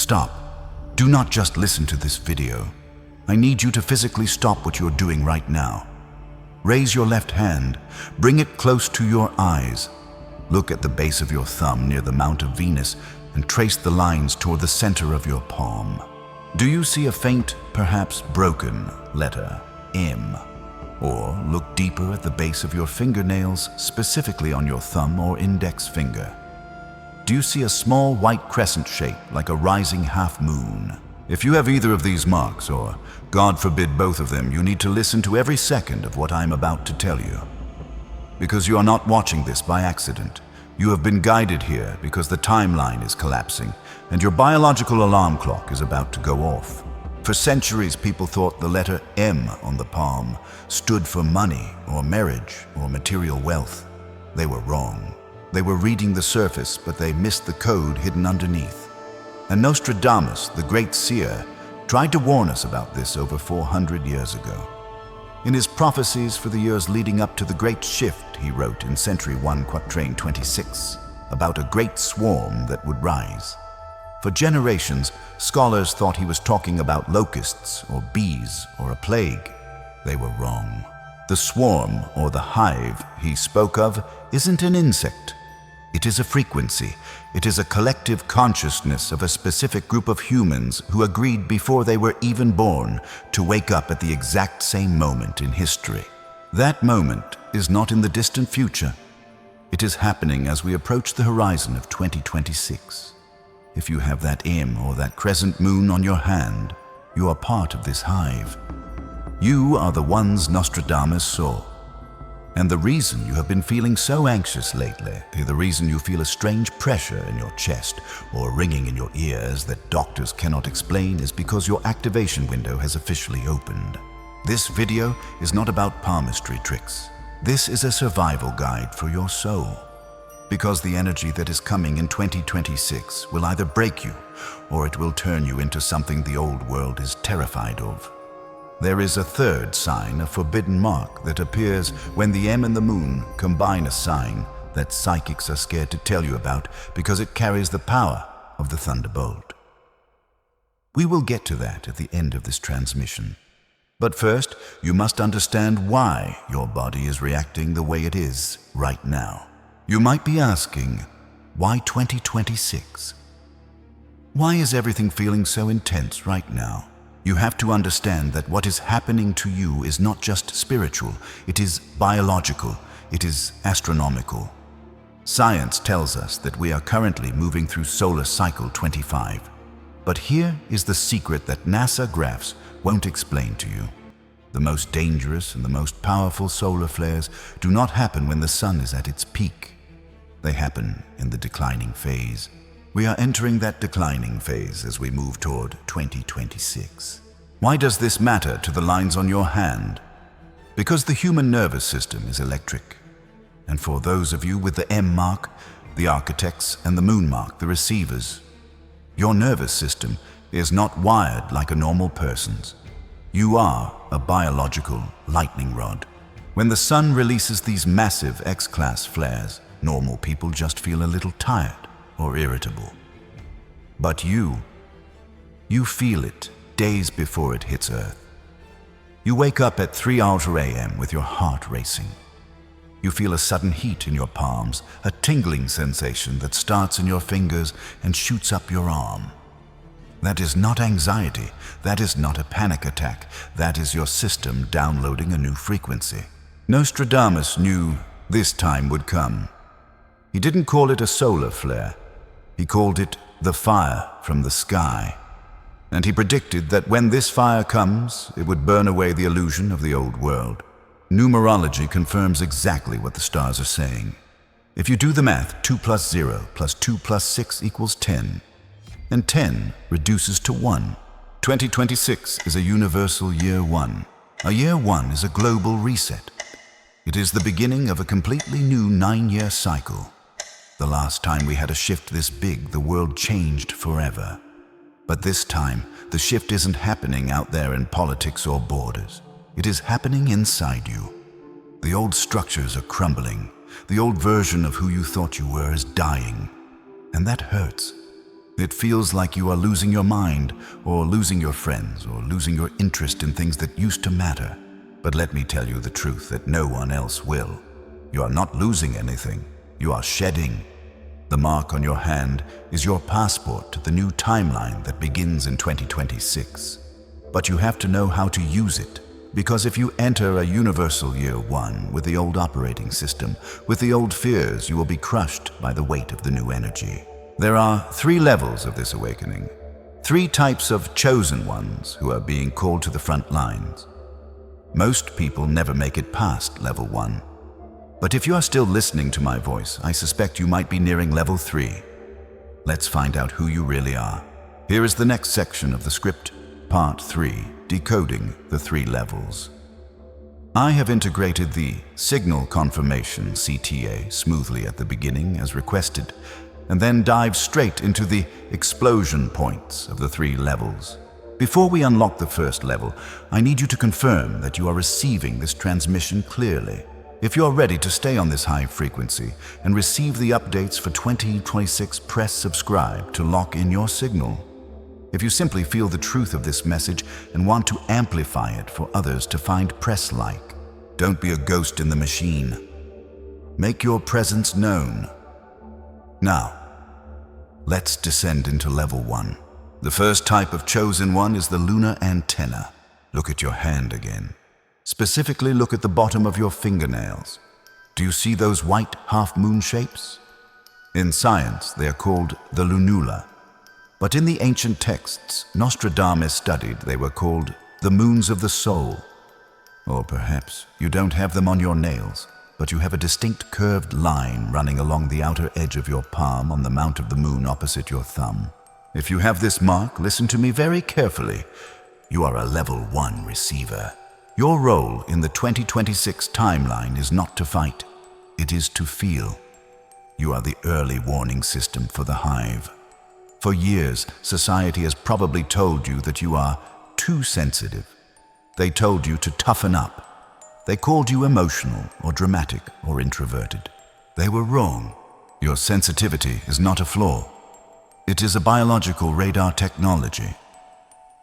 Stop. Do not just listen to this video. I need you to physically stop what you're doing right now. Raise your left hand, bring it close to your eyes. Look at the base of your thumb near the Mount of Venus and trace the lines toward the center of your palm. Do you see a faint, perhaps broken letter, M? Or look deeper at the base of your fingernails, specifically on your thumb or index finger. Do you see a small white crescent shape like a rising half moon? If you have either of these marks, or God forbid both of them, you need to listen to every second of what I'm about to tell you. Because you are not watching this by accident. You have been guided here because the timeline is collapsing and your biological alarm clock is about to go off. For centuries, people thought the letter M on the palm stood for money or marriage or material wealth. They were wrong. They were reading the surface, but they missed the code hidden underneath. And Nostradamus, the great seer, tried to warn us about this over 400 years ago. In his prophecies for the years leading up to the Great Shift, he wrote in Century 1, Quatrain 26, about a great swarm that would rise. For generations, scholars thought he was talking about locusts or bees or a plague. They were wrong. The swarm, or the hive, he spoke of isn't an insect. It is a frequency. It is a collective consciousness of a specific group of humans who agreed before they were even born to wake up at the exact same moment in history. That moment is not in the distant future. It is happening as we approach the horizon of 2026. If you have that M or that crescent moon on your hand, you are part of this hive. You are the ones Nostradamus saw. And the reason you have been feeling so anxious lately, the reason you feel a strange pressure in your chest or ringing in your ears that doctors cannot explain, is because your activation window has officially opened. This video is not about palmistry tricks. This is a survival guide for your soul. Because the energy that is coming in 2026 will either break you or it will turn you into something the old world is terrified of. There is a third sign, a forbidden mark, that appears when the M and the moon combine, a sign that psychics are scared to tell you about because it carries the power of the thunderbolt. We will get to that at the end of this transmission. But first, you must understand why your body is reacting the way it is right now. You might be asking, why 2026? Why is everything feeling so intense right now? You have to understand that what is happening to you is not just spiritual, it is biological, it is astronomical. Science tells us that we are currently moving through solar cycle 25. But here is the secret that NASA graphs won't explain to you. The most dangerous and the most powerful solar flares do not happen when the sun is at its peak. They happen in the declining phase. We are entering that declining phase as we move toward 2026. Why does this matter to the lines on your hand? Because the human nervous system is electric. And for those of you with the M mark, the architects, and the moon mark, the receivers, your nervous system is not wired like a normal person's. You are a biological lightning rod. When the sun releases these massive X-class flares, normal people just feel a little tired or irritable. But you feel it days before it hits Earth. You wake up at 3:00 a.m. with your heart racing. You feel a sudden heat in your palms, a tingling sensation that starts in your fingers and shoots up your arm. That is not anxiety. That is not a panic attack. That is your system downloading a new frequency. Nostradamus knew this time would come. He didn't call it a solar flare. He called it the fire from the sky. And he predicted that when this fire comes, it would burn away the illusion of the old world. Numerology confirms exactly what the stars are saying. If you do the math, 2 plus 0 plus 2 plus 6 equals 10. And 10 reduces to 1. 2026 is a universal year 1. A year 1 is a global reset. It is the beginning of a completely new 9-year cycle. The last time we had a shift this big, the world changed forever. But this time, the shift isn't happening out there in politics or borders. It is happening inside you. The old structures are crumbling. The old version of who you thought you were is dying. And that hurts. It feels like you are losing your mind, or losing your friends, or losing your interest in things that used to matter. But let me tell you the truth that no one else will. You are not losing anything. You are shedding. The mark on your hand is your passport to the new timeline that begins in 2026. But you have to know how to use it, because if you enter a universal year one with the old operating system, with the old fears, you will be crushed by the weight of the new energy. There are 3 levels of this awakening, 3 types of chosen ones who are being called to the front lines. Most people never make it past level 1. But if you are still listening to my voice, I suspect you might be nearing level 3. Let's find out who you really are. Here is the next section of the script, Part 3, Decoding the 3 Levels. I have integrated the Signal Confirmation CTA smoothly at the beginning as requested, and then dive straight into the explosion points of the 3 levels. Before we unlock the first level, I need you to confirm that you are receiving this transmission clearly. If you're ready to stay on this high frequency and receive the updates for 2026, press subscribe to lock in your signal. If you simply feel the truth of this message and want to amplify it for others to find, press like. Don't be a ghost in the machine. Make your presence known. Now, let's descend into level 1. The first type of chosen one is the lunar antenna. Look at your hand again. Specifically, look at the bottom of your fingernails. Do you see those white half-moon shapes? In science, they are called the lunula. But in the ancient texts Nostradamus studied, they were called the moons of the soul. Or perhaps you don't have them on your nails, but you have a distinct curved line running along the outer edge of your palm on the mount of the moon opposite your thumb. If you have this mark, listen to me very carefully. You are a level 1 receiver. Your role in the 2026 timeline is not to fight, it is to feel. You are the early warning system for the hive. For years, society has probably told you that you are too sensitive. They told you to toughen up. They called you emotional or dramatic or introverted. They were wrong. Your sensitivity is not a flaw. It is a biological radar technology.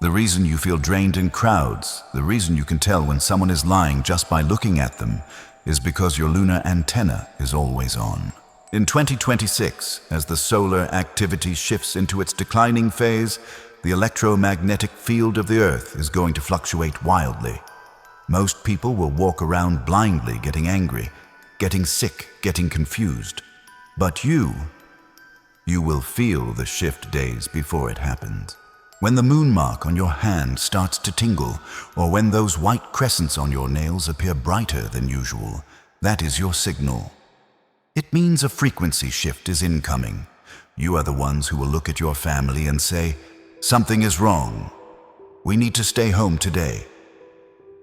The reason you feel drained in crowds, the reason you can tell when someone is lying just by looking at them, is because your lunar antenna is always on. In 2026, as the solar activity shifts into its declining phase, the electromagnetic field of the Earth is going to fluctuate wildly. Most people will walk around blindly, getting angry, getting sick, getting confused. But you will feel the shift days before it happens. When the moon mark on your hand starts to tingle, or when those white crescents on your nails appear brighter than usual, that is your signal. It means a frequency shift is incoming. You are the ones who will look at your family and say, "Something is wrong. We need to stay home today."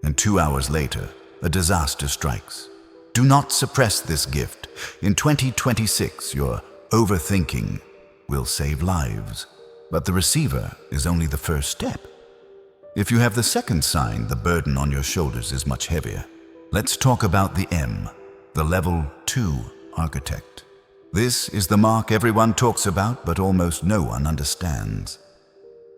And 2 hours later, a disaster strikes. Do not suppress this gift. In 2026, your overthinking will save lives. But the receiver is only the first step. If you have the second sign, the burden on your shoulders is much heavier. Let's talk about the M, the level 2 architect. This is the mark everyone talks about, but almost no one understands.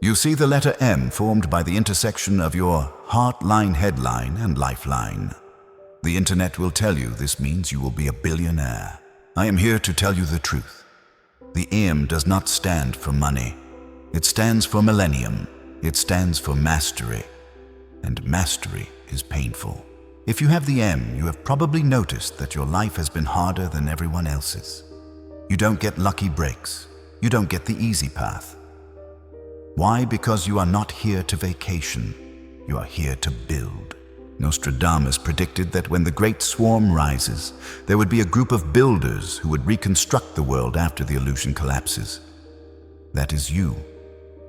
You see the letter M formed by the intersection of your heart-line headline and lifeline. The internet will tell you this means you will be a billionaire. I am here to tell you the truth. The M does not stand for money. It stands for millennium. It stands for mastery. And mastery is painful. If you have the M, you have probably noticed that your life has been harder than everyone else's. You don't get lucky breaks. You don't get the easy path. Why? Because you are not here to vacation. You are here to build. Nostradamus predicted that when the great swarm rises, there would be a group of builders who would reconstruct the world after the illusion collapses. That is you.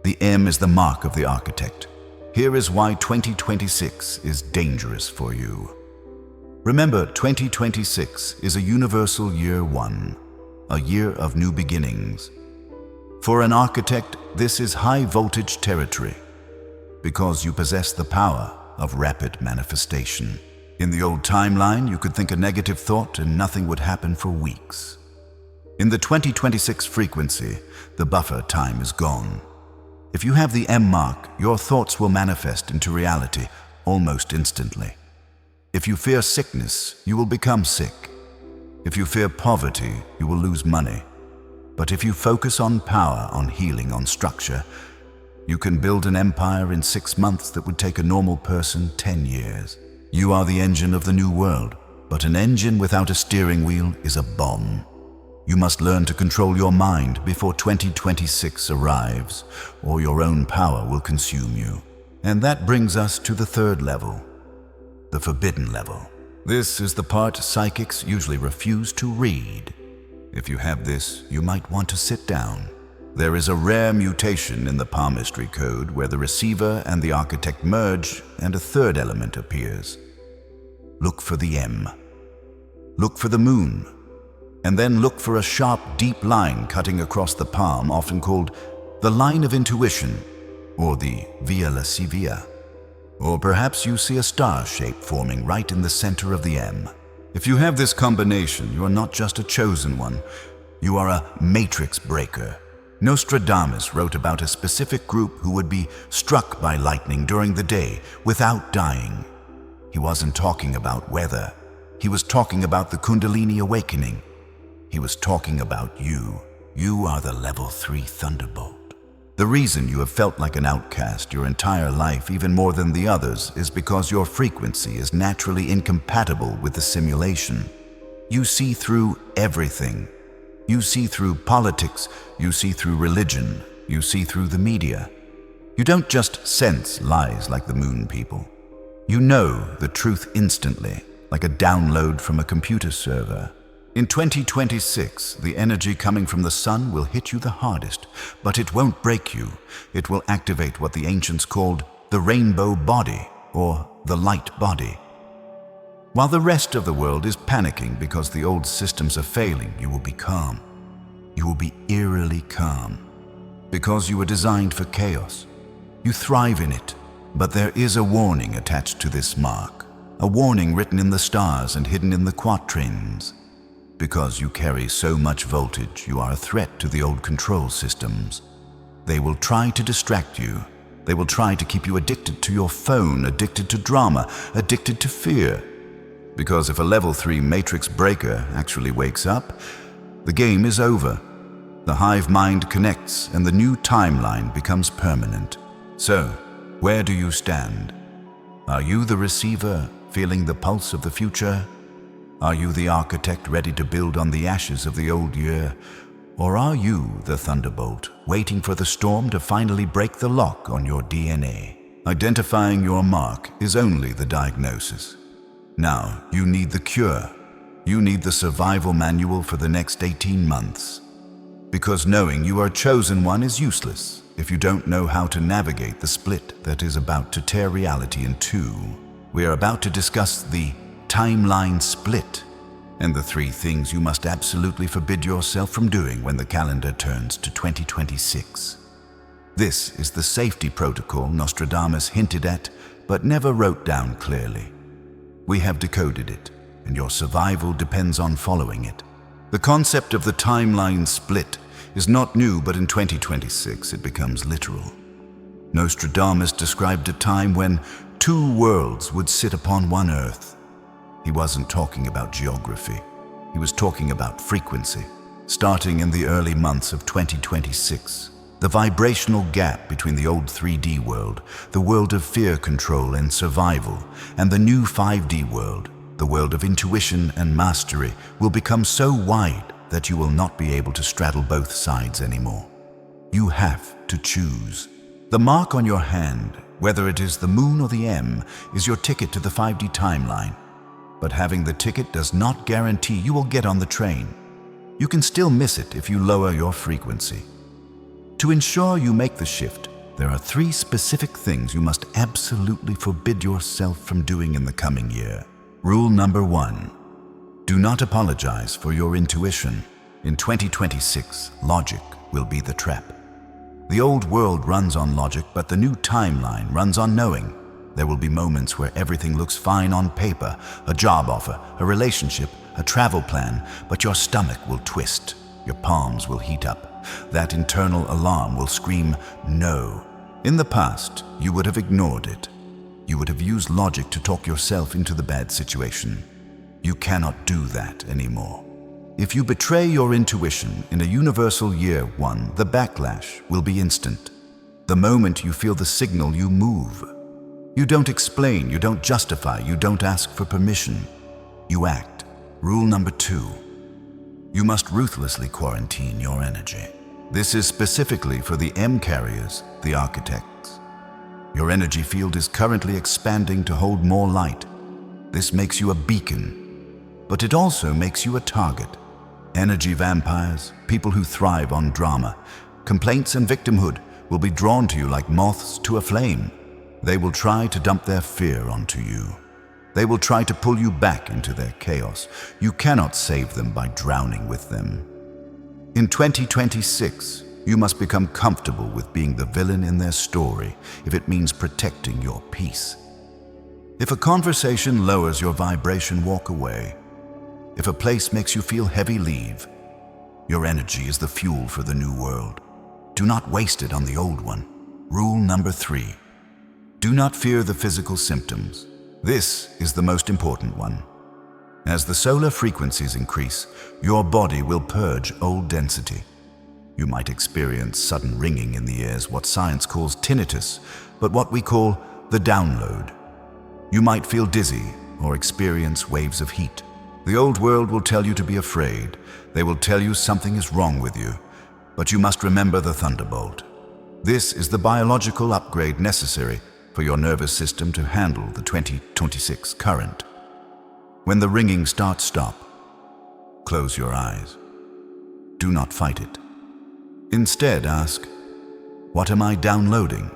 The M is the mark of the architect. Here is why 2026 is dangerous for you. Remember, 2026 is a universal year 1, a year of new beginnings. For an architect, this is high voltage territory, because you possess the power of rapid manifestation. In the old timeline, you could think a negative thought and nothing would happen for weeks. In the 2026 frequency, the buffer time is gone. If you have the M mark, your thoughts will manifest into reality almost instantly. If you fear sickness, you will become sick. If you fear poverty, you will lose money. But if you focus on power, on healing, on structure, you can build an empire in 6 months that would take a normal person 10 years. You are the engine of the new world, but an engine without a steering wheel is a bomb. You must learn to control your mind before 2026 arrives, or your own power will consume you. And that brings us to the third level, the forbidden level. This is the part psychics usually refuse to read. If you have this, you might want to sit down. There is a rare mutation in the palmistry code where the receiver and the architect merge and a third element appears. Look for the M. Look for the moon. And then look for a sharp, deep line cutting across the palm, often called the line of intuition or the Via Lascivia. Or perhaps you see a star shape forming right in the center of the M. If you have this combination, you are not just a chosen one, you are a matrix breaker. Nostradamus wrote about a specific group who would be struck by lightning during the day without dying. He wasn't talking about weather. He was talking about the Kundalini awakening. He was talking about you. You are the level 3 thunderbolt. The reason you have felt like an outcast your entire life, even more than the others, is because your frequency is naturally incompatible with the simulation. You see through everything. You see through politics, you see through religion, you see through the media. You don't just sense lies like the moon people. You know the truth instantly, like a download from a computer server. In 2026, the energy coming from the sun will hit you the hardest, but it won't break you. It will activate what the ancients called the rainbow body, or the light body. While the rest of the world is panicking because the old systems are failing, you will be calm. You will be eerily calm. Because you were designed for chaos. You thrive in it, but there is a warning attached to this mark. A warning written in the stars and hidden in the quatrains. Because you carry so much voltage, you are a threat to the old control systems. They will try to distract you. They will try to keep you addicted to your phone, addicted to drama, addicted to fear. Because if a level 3 matrix breaker actually wakes up, the game is over. The hive mind connects and the new timeline becomes permanent. So, where do you stand? Are you the receiver, feeling the pulse of the future? Are you the architect ready to build on the ashes of the old year? Or are you the thunderbolt, waiting for the storm to finally break the lock on your DNA? Identifying your mark is only the diagnosis. Now, you need the cure. You need the survival manual for the next 18 months. Because knowing you are a chosen one is useless if you don't know how to navigate the split that is about to tear reality in two. We are about to discuss the timeline split and the 3 things you must absolutely forbid yourself from doing when the calendar turns to 2026. This is the safety protocol Nostradamus hinted at but never wrote down clearly. We have decoded it, and your survival depends on following it. The concept of the timeline split is not new, but in 2026 it becomes literal. Nostradamus described a time when 2 worlds would sit upon one earth. He wasn't talking about geography. He was talking about frequency. Starting in the early months of 2026, the vibrational gap between the old 3D world, the world of fear control and survival, and the new 5D world, the world of intuition and mastery, will become so wide that you will not be able to straddle both sides anymore. You have to choose. The mark on your hand, whether it is the moon or the M, is your ticket to the 5D timeline. But having the ticket does not guarantee you will get on the train. You can still miss it if you lower your frequency. To ensure you make the shift, there are 3 specific things you must absolutely forbid yourself from doing in the coming year. Rule number 1. Do not apologize for your intuition. In 2026, logic will be the trap. The old world runs on logic, but the new timeline runs on knowing. There will be moments where everything looks fine on paper, a job offer, a relationship, a travel plan, but your stomach will twist. your palms will heat up. That internal alarm will scream, "No." In the past, you would have ignored it. You would have used logic to talk yourself into the bad situation. You cannot do that anymore. If you betray your intuition in a universal year one, the backlash will be instant. The moment you feel the signal, you move. You don't explain, you don't justify, you don't ask for permission. You act. Rule number 2. You must ruthlessly quarantine your energy. This is specifically for the M carriers, the architects. Your energy field is currently expanding to hold more light. This makes you a beacon, but it also makes you a target. Energy vampires, people who thrive on drama, complaints and victimhood will be drawn to you like moths to a flame. They will try to dump their fear onto you. They will try to pull you back into their chaos. You cannot save them by drowning with them. In 2026, you must become comfortable with being the villain in their story if it means protecting your peace. If a conversation lowers your vibration, walk away. If a place makes you feel heavy, leave. Your energy is the fuel for the new world. Do not waste it on the old one. Rule number 3. Do not fear the physical symptoms. This is the most important one. As the solar frequencies increase, your body will purge old density. You might experience sudden ringing in the ears, what science calls tinnitus, but what we call the download. You might feel dizzy or experience waves of heat. The old world will tell you to be afraid. They will tell you something is wrong with you. But you must remember the thunderbolt. This is the biological upgrade necessary for your nervous system to handle the 2026 current. When the ringing starts, stop. Close your eyes. Do not fight it. Instead, ask, what am I downloading?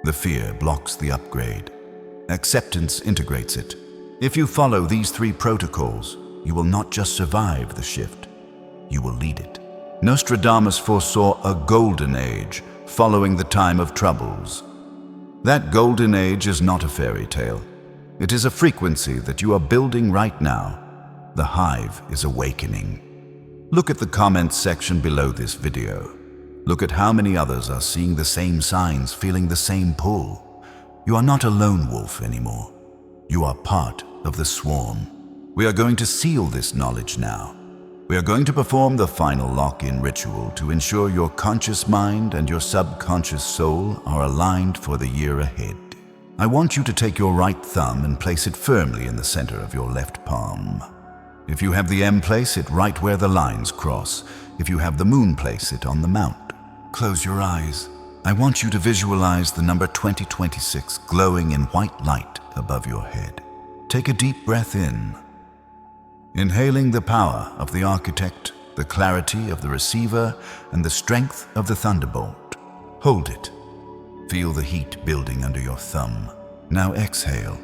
The fear blocks the upgrade. Acceptance integrates it. If you follow these 3 protocols, you will not just survive the shift, you will lead it. Nostradamus foresaw a golden age following the time of troubles. That golden age is not a fairy tale. It is a frequency that you are building right now. The hive is awakening. Look at the comments section below this video. Look at how many others are seeing the same signs, feeling the same pull. You are not a lone wolf anymore. You are part of the swarm. We are going to seal this knowledge now. We are going to perform the final lock-in ritual to ensure your conscious mind and your subconscious soul are aligned for the year ahead. I want you to take your right thumb and place it firmly in the center of your left palm. If you have the M, place it right where the lines cross. If you have the moon, place it on the mount. Close your eyes. I want you to visualize the number 2026 glowing in white light above your head. Take a deep breath in, inhaling the power of the architect, the clarity of the receiver, and the strength of the thunderbolt. Hold it. Feel the heat building under your thumb. Now exhale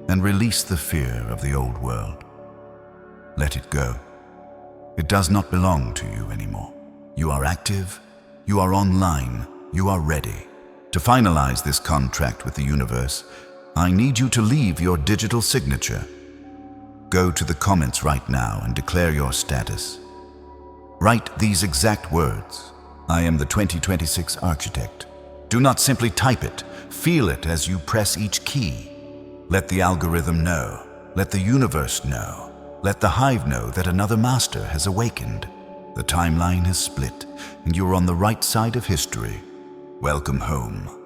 and release the fear of the old world. Let it go. It does not belong to you anymore. You are active, you are online, you are ready. To finalize this contract with the universe, I need you to leave your digital signature. Go to the comments right now and declare your status. Write these exact words. I am the 2026 architect. Do not simply type it. Feel it as you press each key. Let the algorithm know. Let the universe know. Let the hive know that another master has awakened. The timeline has split, and you're on the right side of history. Welcome home.